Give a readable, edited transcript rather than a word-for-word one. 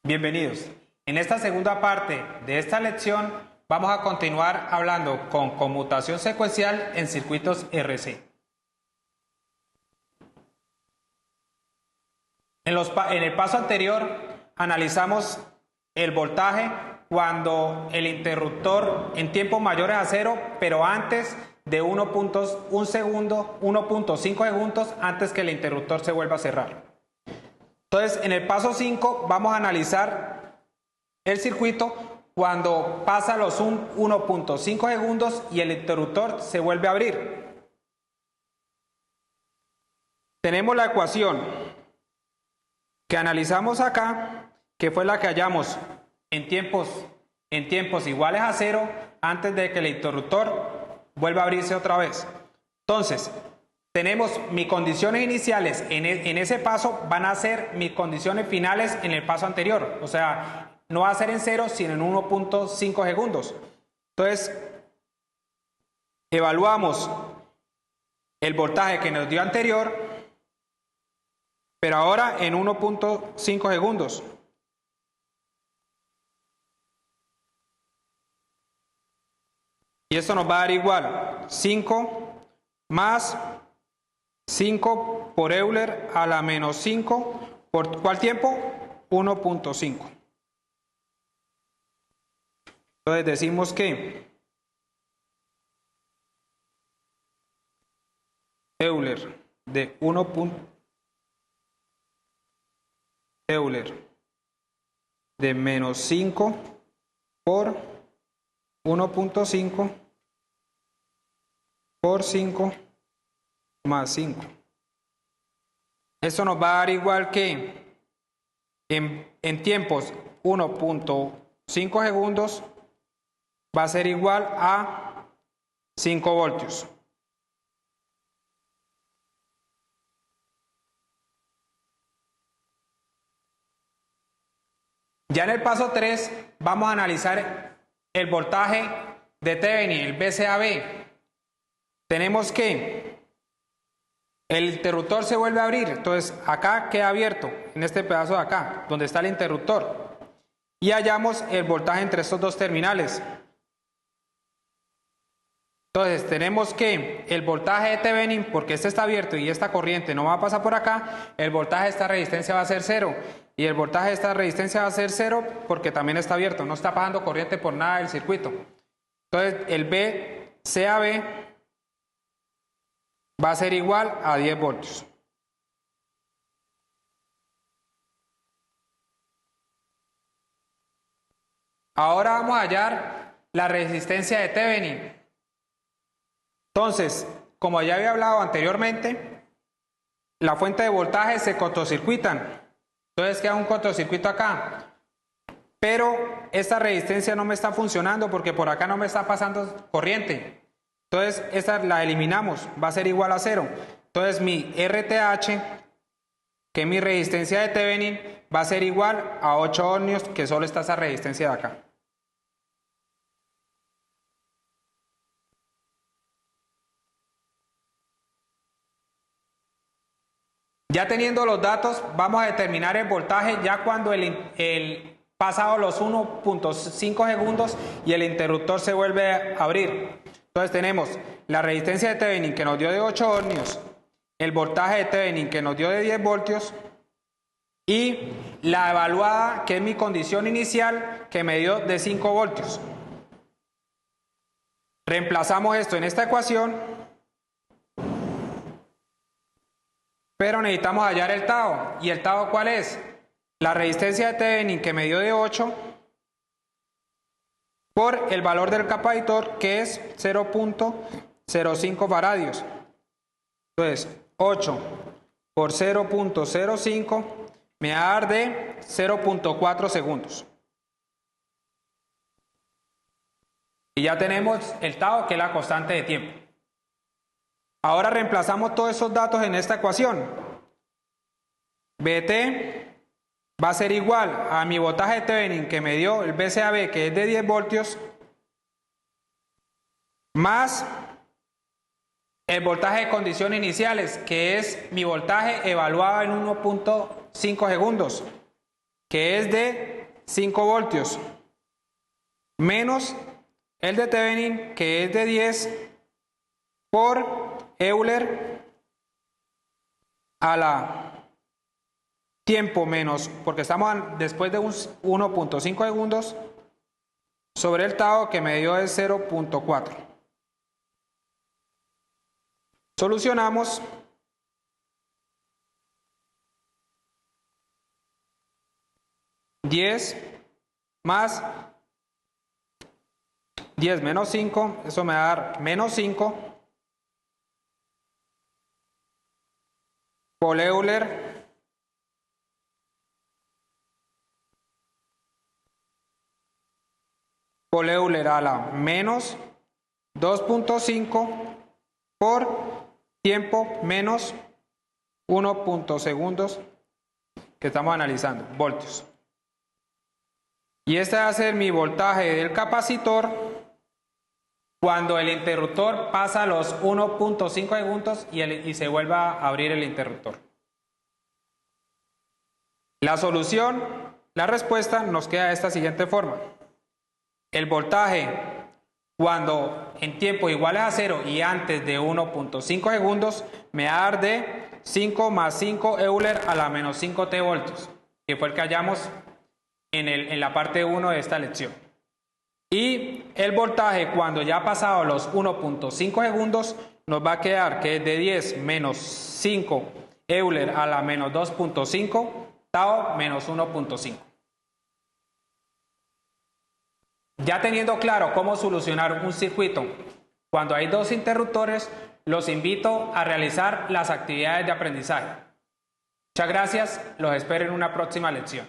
Bienvenidos. En esta segunda parte de esta lección vamos a continuar hablando con conmutación secuencial en circuitos RC. En el paso anterior analizamos el voltaje cuando el interruptor en tiempos mayores a 0, pero antes de 1.5 segundos antes que el interruptor se vuelva a cerrar. Entonces, en el paso 5 vamos a analizar el circuito cuando pasa los 1.5 segundos y el interruptor se vuelve a abrir. Tenemos la ecuación que analizamos acá, que fue la que hallamos en tiempos iguales a 0 antes de que el interruptor vuelva a abrirse otra vez. Entonces, tenemos mis condiciones iniciales en ese paso van a ser mis condiciones finales en el paso anterior. O sea, no va a ser en 0, sino en 1.5 segundos. Entonces, evaluamos el voltaje que nos dio anterior, pero ahora en 1.5 segundos. Y esto nos va a dar igual 5 más 5 por Euler a la menos 5, ¿por cuál tiempo? 1.5. Entonces decimos que Euler de 1. Euler de menos 5 por 1.5 por 5 más 5. Esto nos va a dar igual que en tiempos 1.5 segundos va a ser igual a 5 voltios. Ya en el paso 3 vamos a analizar el voltaje de Thevenin, el VCAB. Tenemos que el interruptor se vuelve a abrir, entonces acá queda abierto, en este pedazo de acá, donde está el interruptor. Y hallamos el voltaje entre estos dos terminales. Entonces tenemos que el voltaje de Thevenin, porque este está abierto y esta corriente no va a pasar por acá, el voltaje de esta resistencia va a ser 0. Y el voltaje de esta resistencia va a ser 0 porque también está abierto, no está pasando corriente por nada del circuito. Entonces el VCAB va a ser igual a 10 voltios. Ahora vamos a hallar la resistencia de Thevenin. Entonces, como ya había hablado anteriormente, la fuente de voltaje se cortocircuitan. Entonces queda un cortocircuito acá. Pero esta resistencia no me está funcionando porque por acá no me está pasando corriente. Entonces esta la eliminamos, va a ser igual a 0. Entonces mi RTH, que es mi resistencia de Thevenin, va a ser igual a 8 ohmios, que solo está esa resistencia de acá. Ya teniendo los datos, vamos a determinar el voltaje ya cuando el pasado los 1.5 segundos y el interruptor se vuelve a abrir. Entonces tenemos la resistencia de Thevenin que nos dio de 8 ohmios, el voltaje de Thevenin que nos dio de 10 voltios y la evaluada, que es mi condición inicial, que me dio de 5 voltios. Reemplazamos esto en esta ecuación, pero necesitamos hallar el tau. ¿Y el tau cuál es? La resistencia de Thevenin que me dio de 8 por el valor del capacitor, que es 0.05 faradios. Entonces 8 por 0.05 me va a dar de 0.4 segundos. Y ya tenemos el tau, que es la constante de tiempo. Ahora reemplazamos todos esos datos en esta ecuación. VT va a ser igual a mi voltaje de Thevenin que me dio el VCAB, que es de 10 voltios, más el voltaje de condiciones iniciales, que es mi voltaje evaluado en 1.5 segundos, que es de 5 voltios, menos el de Thevenin, que es de 10, por Euler a la tiempo menos, porque estamos después de 1.5 segundos, sobre el tau que me dio es 0.4. Solucionamos. Más 10 menos 5, eso me va a dar menos 5 por Euler a la menos 2.5 por tiempo menos 1 segundos que estamos analizando, voltios. Y este va a ser mi voltaje del capacitor cuando el interruptor pasa los 1.5 segundos y se vuelva a abrir el interruptor. La solución, la respuesta nos queda de esta siguiente forma. El voltaje cuando en tiempo igual a 0 y antes de 1.5 segundos me va a dar de 5 más 5 Euler a la menos 5 T voltios, que fue el que hallamos en la parte 1 de esta lección. Y el voltaje cuando ya ha pasado los 1.5 segundos nos va a quedar que es de 10 menos 5 Euler a la menos 2.5 tau menos 1.5. Ya teniendo claro cómo solucionar un circuito cuando hay dos interruptores, los invito a realizar las actividades de aprendizaje. Muchas gracias, los espero en una próxima lección.